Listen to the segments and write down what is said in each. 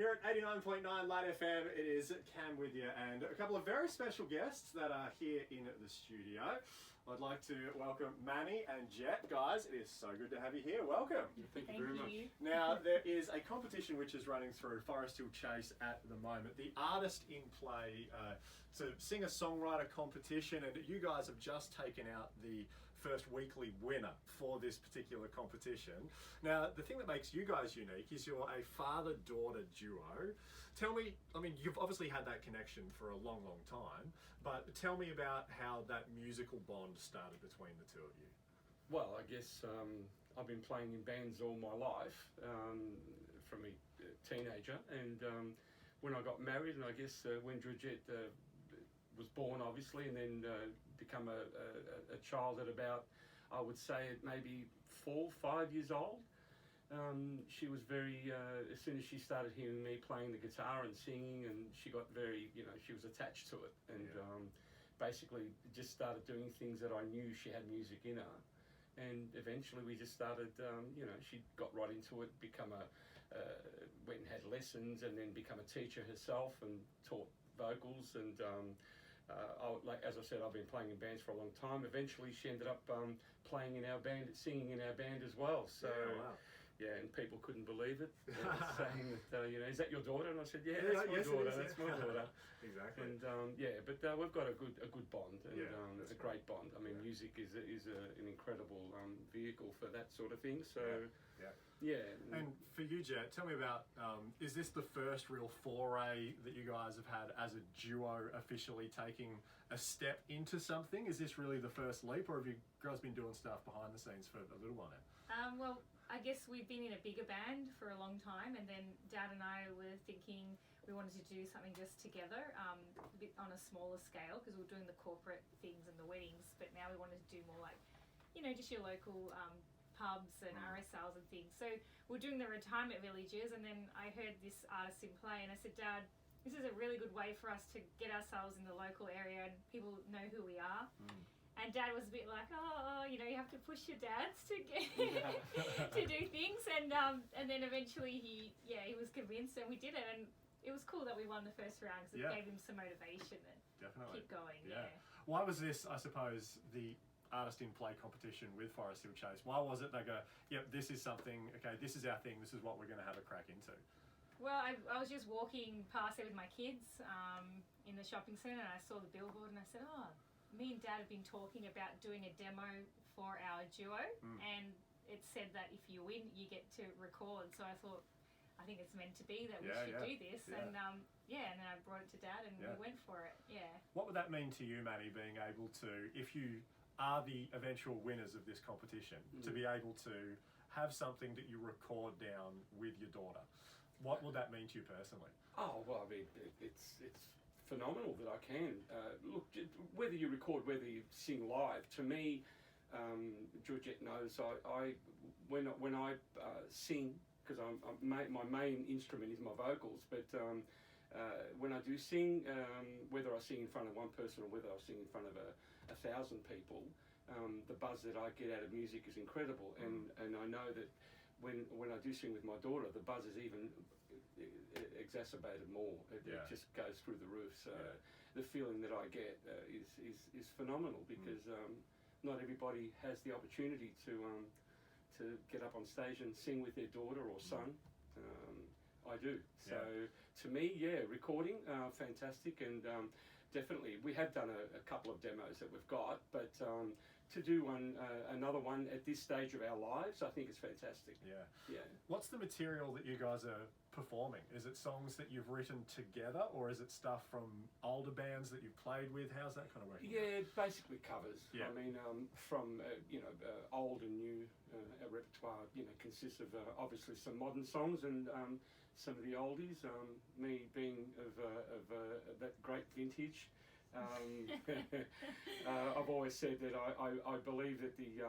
Here at 89.9 Light FM, it is Cam with you, and a couple of very special guests that are here in the studio. I'd like to welcome Manny and Jett. Guys, it is so good to have you here. Welcome. Thank you very much. Now, there is a competition which is running through Forest Hill Chase at the moment. The Artist in Play to singer-songwriter competition, and you guys have just taken out the first weekly winner for this particular competition. Now, the thing that makes you guys unique is you're a father-daughter duo. Tell me, I mean, you've obviously had that connection for a long, long time, but tell me about how that musical bond started between the two of you. Well, I guess I've been playing in bands all my life, from a teenager, and when I got married, and I guess when Georgette was born, obviously, and then become a child at about, I would say, at maybe 4 or 5 years old. She was very, as soon as she started hearing me playing the guitar and singing, and she got very, she was attached to it, and basically just started doing things that I knew she had music in her. And eventually we just started, she got right into it, went and had lessons, and then become a teacher herself and taught vocals. And as I said, I've been playing in bands for a long time. Eventually she ended up playing in our band, singing in our band as well. So. Wow. Yeah, and people couldn't believe it, saying that, is that your daughter? And I said, yeah, that's my daughter. That's my daughter. Exactly. And but we've got a good bond, and a great bond. I mean, music is an incredible vehicle for that sort of thing. So, yeah. And for you, Jett, tell me about, is this the first real foray that you guys have had as a duo officially taking a step into something? Is this really the first leap, or have you guys been doing stuff behind the scenes for a little while now? Well, I guess we've been in a bigger band for a long time, and then Dad and I were thinking we wanted to do something just together, a bit on a smaller scale, because we were doing the corporate things and the weddings, but now we wanted to do more like, just your local pubs and RSLs and things. So we're doing the retirement villages, and then I heard this Artist in Play, and I said, Dad, this is a really good way for us to get ourselves in the local area and people know who we are. And Dad was a bit like, you have to push your dads to get to do things, and then eventually he was convinced, and we did it, and it was cool that we won the first round because it gave him some motivation and keep going. Yeah. Why was this, I suppose, the Artist in Play competition with Forest Hill Chase? Why was it they go, yep, this is something, okay, this is our thing, this is what we're going to have a crack into? Well, I was just walking past there with my kids in the shopping centre, and I saw the billboard, and I said, me and Dad have been talking about doing a demo for our duo, and it said that if you win, you get to record. So I thought, I think it's meant to be that we should do this. Yeah. And and then I brought it to Dad, and we went for it. Yeah. What would that mean to you, Manny, being able to, if you are the eventual winners of this competition, to be able to have something that you record down with your daughter? What would that mean to you personally? Oh, well, I mean, it's phenomenal that I can. Look, whether you record, whether you sing live, to me, Georgette knows when I sing, because my main instrument is my vocals, but when I do sing, whether I sing in front of one person or whether I sing in front of 1,000 people, the buzz that I get out of music is incredible, and I know that when I do sing with my daughter, the buzz is even exacerbated more. It just goes through the roof. So the feeling that I get is phenomenal, because not everybody has the opportunity to get up on stage and sing with their daughter or son. I do. So to me, recording, fantastic, and definitely we have done a couple of demos that we've got, but to do another one at this stage of our lives, I think it's fantastic. Yeah. What's the material that you guys are performing? Is it songs that you've written together, or is it stuff from older bands that you've played with? How's that kind of working? Yeah, basically covers. I mean, from old and new, our repertoire consists of obviously some modern songs and some of the oldies. Me being of that great vintage. I've always said that I believe that the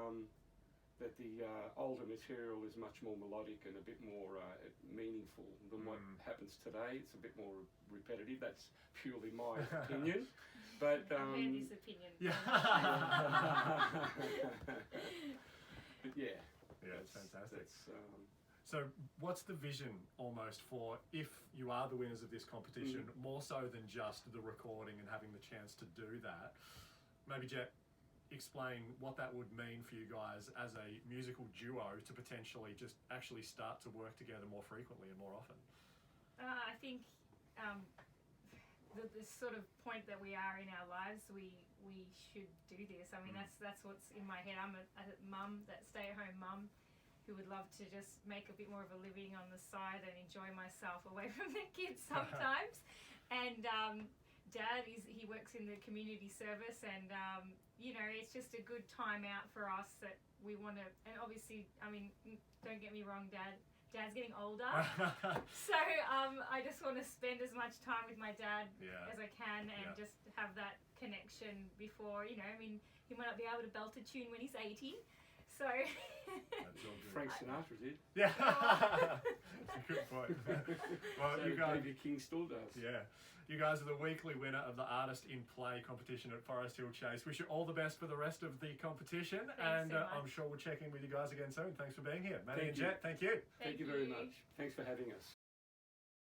older material is much more melodic and a bit more meaningful than what happens today. It's a bit more repetitive. That's purely my opinion. But I heard his opinion. But yeah, it's fantastic. So what's the vision almost for if you are the winners of this competition, more so than just the recording and having the chance to do that? Maybe Jett, explain what that would mean for you guys as a musical duo to potentially just actually start to work together more frequently and more often. I think this sort of point that we are in our lives, we should do this. I mean, that's what's in my head. I'm a mum, that stay-at-home mum, who would love to just make a bit more of a living on the side and enjoy myself away from the kids sometimes. And Dad he works in the community service, and you know, it's just a good time out for us that we want to. And obviously, I mean, don't get me wrong, Dad's getting older, so I just want to spend as much time with my dad as I can, and just have that connection before, you know, I mean, he might not be able to belt a tune when he's 80, so... That's all good. Frank Sinatra did. Yeah, that's a good point. Well, So you guys... David King still does. Yeah. You guys are the weekly winner of the Artist in Play competition at Forest Hill Chase. Wish you all the best for the rest of the competition. Thanks and so much. I'm sure we'll check in with you guys again soon. Thanks for being here. Manny Thank and you. Jett, thank you. Thank you very much. Thanks for having us.